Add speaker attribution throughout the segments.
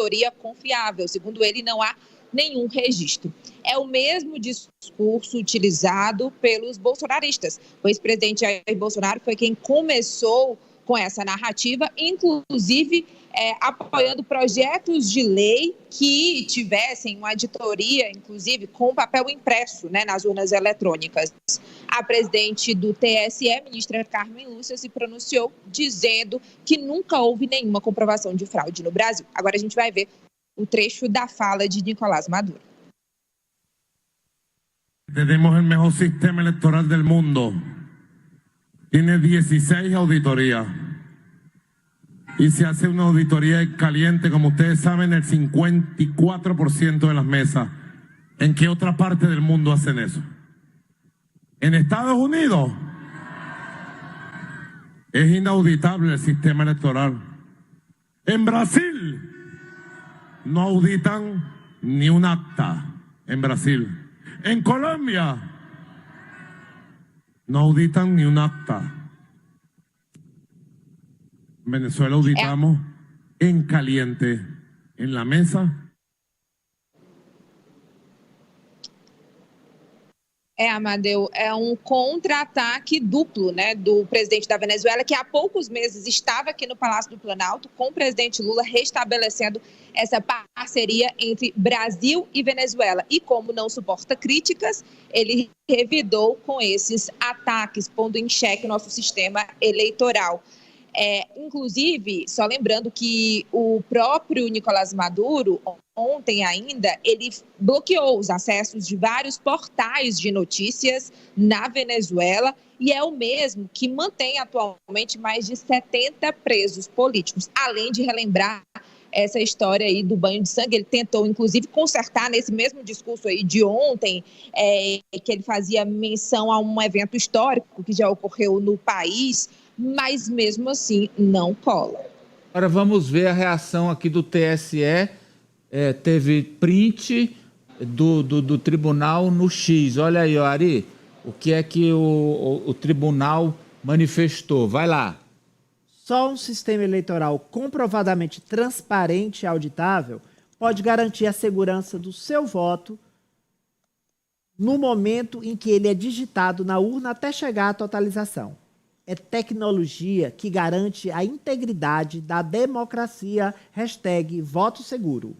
Speaker 1: auditoria confiável. Segundo ele, não há nenhum registro. É o mesmo discurso utilizado pelos bolsonaristas. O ex-presidente Jair Bolsonaro foi quem começou com essa narrativa, inclusive apoiando projetos de lei que tivessem uma auditoria, inclusive com papel impresso, né, nas urnas eletrônicas. A presidente do TSE, ministra Carmen Lúcia, se pronunciou dizendo que nunca houve nenhuma comprovação de fraude no Brasil. Agora a gente vai ver o trecho da fala de Nicolás Maduro.
Speaker 2: Tenemos el mejor sistema electoral del mundo. Tiene 16 auditorías. Y se hace una auditoría caliente, como ustedes saben, el 54% de las mesas. ¿En qué otra parte del mundo hacen eso? En Estados Unidos es inauditable el sistema electoral. En Brasil no auditan ni un acta en Brasil. En Colombia no auditan ni un acta. En Venezuela auditamos en caliente, en la mesa.
Speaker 1: Amadeu, é um contra-ataque duplo, né, do presidente da Venezuela, que há poucos meses estava aqui no Palácio do Planalto com o presidente Lula, restabelecendo essa parceria entre Brasil e Venezuela. E como não suporta críticas, ele revidou com esses ataques, pondo em xeque o nosso sistema eleitoral. Inclusive, só lembrando que o próprio Nicolás Maduro, ontem ainda, ele bloqueou os acessos de vários portais de notícias na Venezuela e é o mesmo que mantém atualmente mais de 70 presos políticos, além de relembrar essa história aí do banho de sangue. Ele tentou, inclusive, consertar nesse mesmo discurso aí de ontem, que ele fazia menção a um evento histórico que já ocorreu no país, mas mesmo assim não cola.
Speaker 3: Agora vamos ver a reação aqui do TSE. Teve print do tribunal no X. Olha aí, Ari, o que é que o tribunal manifestou. Vai lá.
Speaker 4: Só um sistema eleitoral comprovadamente transparente e auditável pode garantir a segurança do seu voto no momento em que ele é digitado na urna até chegar à totalização. É tecnologia que garante a integridade da democracia. #voto seguro.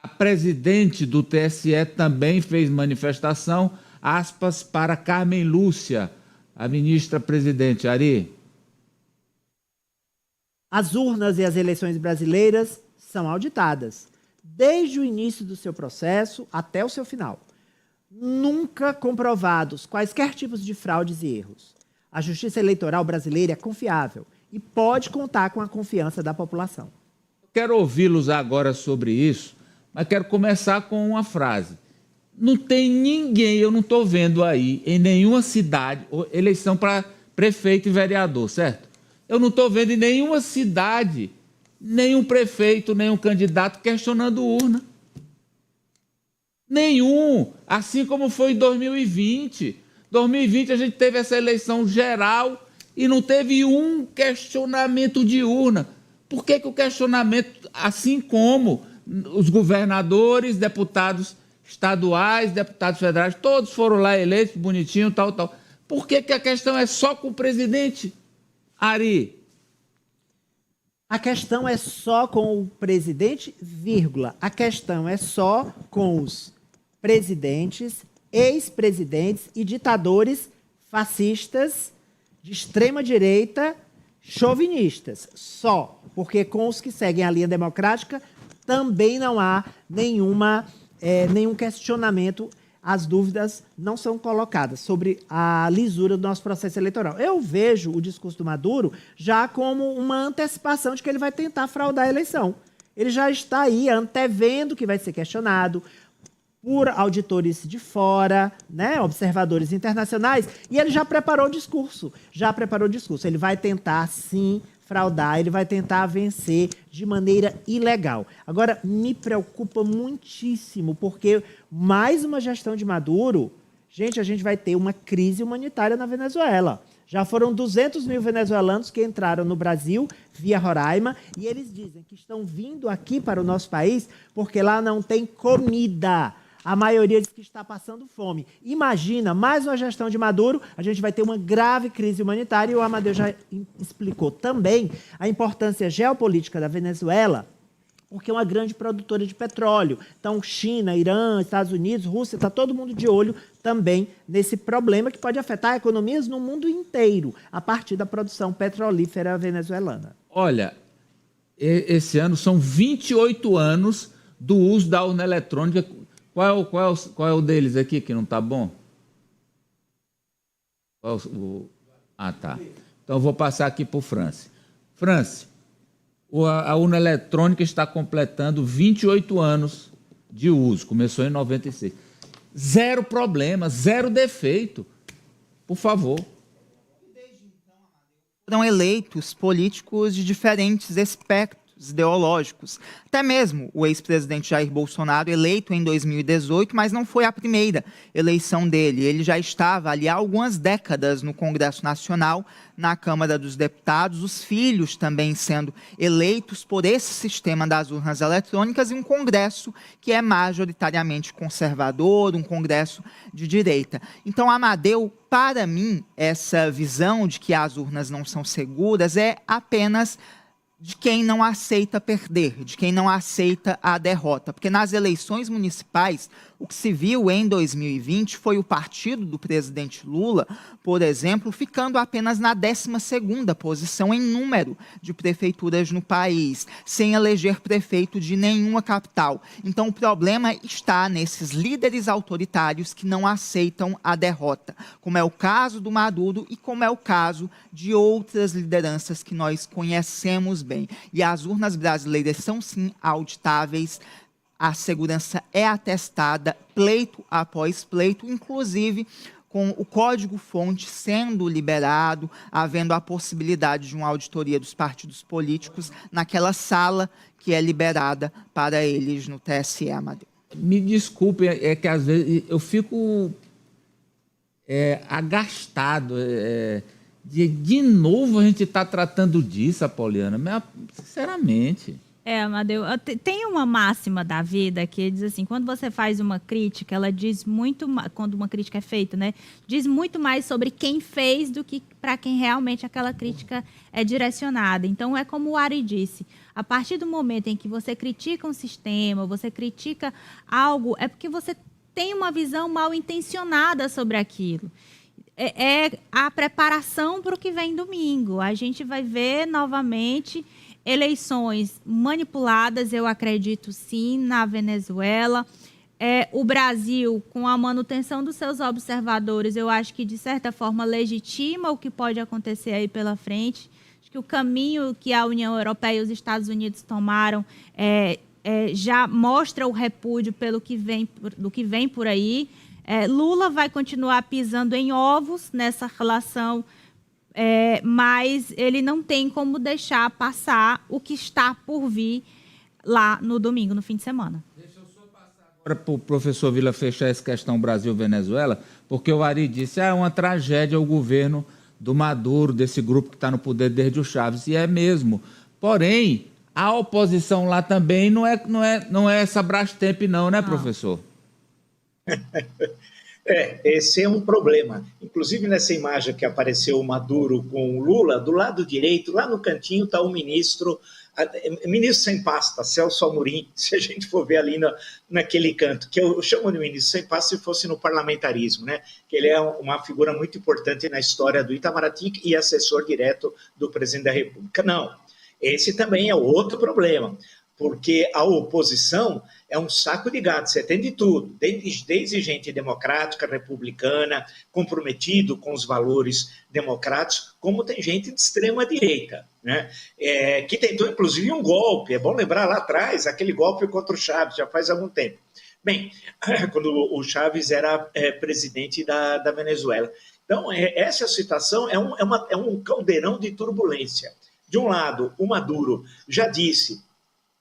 Speaker 3: A presidente do TSE também fez manifestação, aspas, para Carmen Lúcia, a ministra-presidente. Ari.
Speaker 4: As urnas e as eleições brasileiras são auditadas, desde o início do seu processo até o seu final. Nunca comprovados quaisquer tipos de fraudes e erros. A justiça eleitoral brasileira é confiável e pode contar com a confiança da população.
Speaker 3: Quero ouvi-los agora sobre isso, mas quero começar com uma frase. Não tem ninguém, eu não estou vendo aí, em nenhuma cidade, eleição para prefeito e vereador, certo? Eu não estou vendo em nenhuma cidade, nenhum prefeito, nenhum candidato questionando urna. Nenhum, assim como foi em 2020. 2020 a gente teve essa eleição geral e não teve um questionamento de urna. Por que o questionamento, assim como os governadores, deputados estaduais, deputados federais, todos foram lá eleitos, bonitinho, tal. Por que a questão é só com o presidente? Ari.
Speaker 4: A questão é só com o presidente, vírgula. A questão é só com os presidentes, ex-presidentes e ditadores fascistas de extrema-direita chauvinistas. Só, porque com os que seguem a linha democrática também não há nenhum questionamento. As dúvidas não são colocadas sobre a lisura do nosso processo eleitoral. Eu vejo o discurso do Maduro já como uma antecipação de que ele vai tentar fraudar a eleição. Ele já está aí antevendo que vai ser questionado por auditores de fora, né, observadores internacionais, e ele já preparou o discurso. Ele vai tentar, sim, fraudar, ele vai tentar vencer de maneira ilegal. Agora, me preocupa muitíssimo, porque mais uma gestão de Maduro, gente, a gente vai ter uma crise humanitária na Venezuela. Já foram 200 mil venezuelanos que entraram no Brasil via Roraima e eles dizem que estão vindo aqui para o nosso país porque lá não tem comida. A maioria diz que está passando fome. Imagina, mais uma gestão de Maduro, a gente vai ter uma grave crise humanitária e o Amadeu já explicou também a importância geopolítica da Venezuela, porque é uma grande produtora de petróleo. Então, China, Irã, Estados Unidos, Rússia, está todo mundo de olho também nesse problema que pode afetar economias no mundo inteiro, a partir da produção petrolífera venezuelana.
Speaker 3: Olha, esse ano são 28 anos do uso da urna eletrônica. Qual é o deles aqui que não está bom? Tá. Então, eu vou passar aqui para o Franci. Franci, a urna eletrônica está completando 28 anos de uso. Começou em 96. Zero problema, zero defeito. Por favor.
Speaker 5: Foram eleitos políticos de diferentes espectros ideológicos. Até mesmo o ex-presidente Jair Bolsonaro, eleito em 2018, mas não foi a primeira eleição dele. Ele já estava ali há algumas décadas no Congresso Nacional, na Câmara dos Deputados, os filhos também sendo eleitos por esse sistema das urnas eletrônicas e um Congresso que é majoritariamente conservador, um Congresso de direita. Então, Amadeu, para mim, essa visão de que as urnas não são seguras é apenas de quem não aceita perder, de quem não aceita a derrota. Porque nas eleições municipais, o que se viu em 2020 foi o partido do presidente Lula, por exemplo, ficando apenas na 12ª posição em número de prefeituras no país, sem eleger prefeito de nenhuma capital. Então o problema está nesses líderes autoritários que não aceitam a derrota, como é o caso do Maduro e como é o caso de outras lideranças que nós conhecemos bem. E as urnas brasileiras são sim auditáveis, a segurança é atestada, pleito após pleito, inclusive com o código-fonte sendo liberado, havendo a possibilidade de uma auditoria dos partidos políticos naquela sala que é liberada para eles no TSE, Amadeu.
Speaker 3: Me desculpe, é que às vezes eu fico agastado. De novo a gente está tratando disso, Apoliana, sinceramente.
Speaker 6: Amadeu, tem uma máxima da vida que diz assim, quando você faz uma crítica, ela diz muito, quando uma crítica é feita, né, diz muito mais sobre quem fez do que para quem realmente aquela crítica é direcionada. Então, é como o Ari disse, a partir do momento em que você critica um sistema, você critica algo, é porque você tem uma visão mal intencionada sobre aquilo. É a preparação para o que vem domingo. A gente vai ver novamente eleições manipuladas, eu acredito sim, na Venezuela. O Brasil, com a manutenção dos seus observadores, eu acho que, de certa forma, legitima o que pode acontecer aí pela frente. Acho que o caminho que a União Europeia e os Estados Unidos tomaram já mostra o repúdio do que vem por aí. Lula vai continuar pisando em ovos nessa relação, mas ele não tem como deixar passar o que está por vir lá no domingo, no fim de semana.
Speaker 3: Deixa eu só passar agora para o professor Vila fechar essa questão Brasil-Venezuela, porque o Ari disse é uma tragédia o governo do Maduro, desse grupo que está no poder desde o Chávez, e é mesmo. Porém, a oposição lá também não é essa Brastemp não, né, professor?
Speaker 7: Esse é um problema. Inclusive, nessa imagem que apareceu o Maduro com o Lula, do lado direito, lá no cantinho, está o ministro sem pasta, Celso Amorim, se a gente for ver ali naquele canto, que eu chamo de ministro sem pasta se fosse no parlamentarismo, né? Que ele é uma figura muito importante na história do Itamaraty e assessor direto do presidente da República. Não, esse também é outro problema, porque a oposição é um saco de gato, você tem de tudo, desde gente democrática, republicana, comprometido com os valores democráticos, como tem gente de extrema-direita, né? Que tentou, inclusive, um golpe. É bom lembrar lá atrás, aquele golpe contra o Chávez, já faz algum tempo. Bem, quando o Chávez era presidente da Venezuela. Então, essa situação é um caldeirão de turbulência. De um lado, o Maduro já disse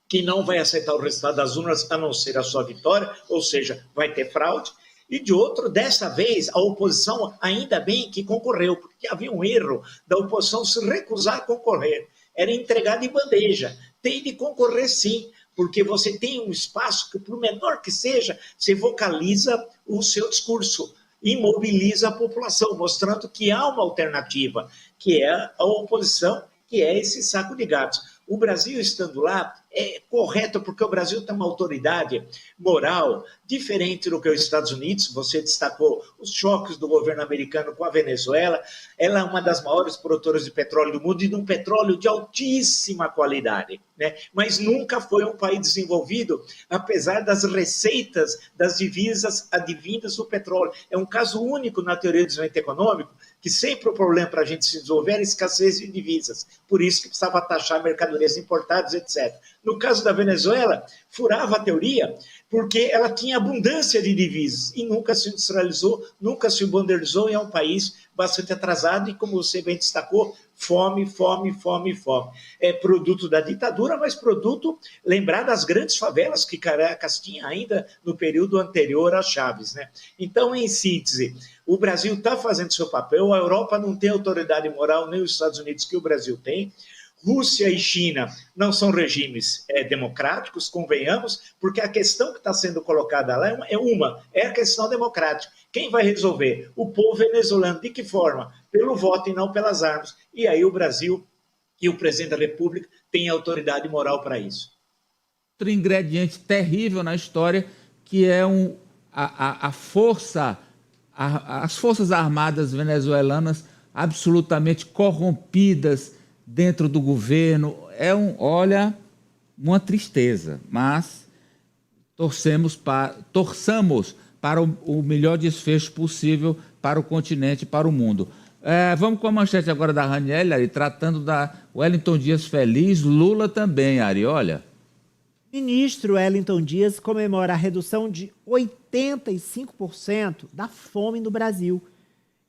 Speaker 7: que não vai aceitar o resultado das urnas, a não ser a sua vitória, ou seja, vai ter fraude. E de outro, dessa vez, a oposição, ainda bem que concorreu, porque havia um erro da oposição se recusar a concorrer. Era entregado em bandeja. Tem de concorrer sim, porque você tem um espaço que, por menor que seja, você vocaliza o seu discurso e mobiliza a população, mostrando que há uma alternativa, que é a oposição, que é esse saco de gatos. O Brasil estando lá é correto, porque o Brasil tem uma autoridade moral diferente do que os Estados Unidos. Você destacou os choques do governo americano com a Venezuela. Ela é uma das maiores produtoras de petróleo do mundo e de um petróleo de altíssima qualidade, né? Mas nunca foi um país desenvolvido, apesar das receitas das divisas advindas do petróleo. É um caso único na teoria do desenvolvimento econômico, que sempre o problema para a gente se desenvolver era a escassez de divisas. Por isso que precisava taxar mercadorias importadas, etc. No caso da Venezuela, furava a teoria porque ela tinha abundância de divisas e nunca se industrializou, nunca se modernizou, e é um país bastante atrasado e, como você bem destacou, fome, fome, fome, fome. É produto da ditadura, mas produto, lembrar das grandes favelas que Caracas tinha ainda no período anterior a Chaves, né? Então, em síntese, o Brasil está fazendo seu papel, a Europa não tem autoridade moral, nem os Estados Unidos, que o Brasil tem. Rússia e China não são regimes democráticos, convenhamos, porque a questão que está sendo colocada lá é a questão democrática. Quem vai resolver? O povo venezuelano. De que forma? Pelo voto e não pelas armas. E aí o Brasil e o presidente da República têm autoridade moral para isso.
Speaker 3: Outro ingrediente terrível na história, que é as Forças Armadas venezuelanas absolutamente corrompidas dentro do governo. Olha, uma tristeza, mas torçamos para o melhor desfecho possível para o continente e para o mundo. Vamos com a manchete agora da Raniele, Ari, tratando da Wellington Dias feliz, Lula também, Ari, olha.
Speaker 4: Ministro Wellington Dias comemora a redução de 85% da fome no Brasil.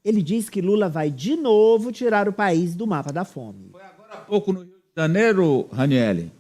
Speaker 4: Ele diz que Lula vai de novo tirar o país do mapa da fome.
Speaker 3: Foi agora há pouco no Rio de Janeiro, Raniele.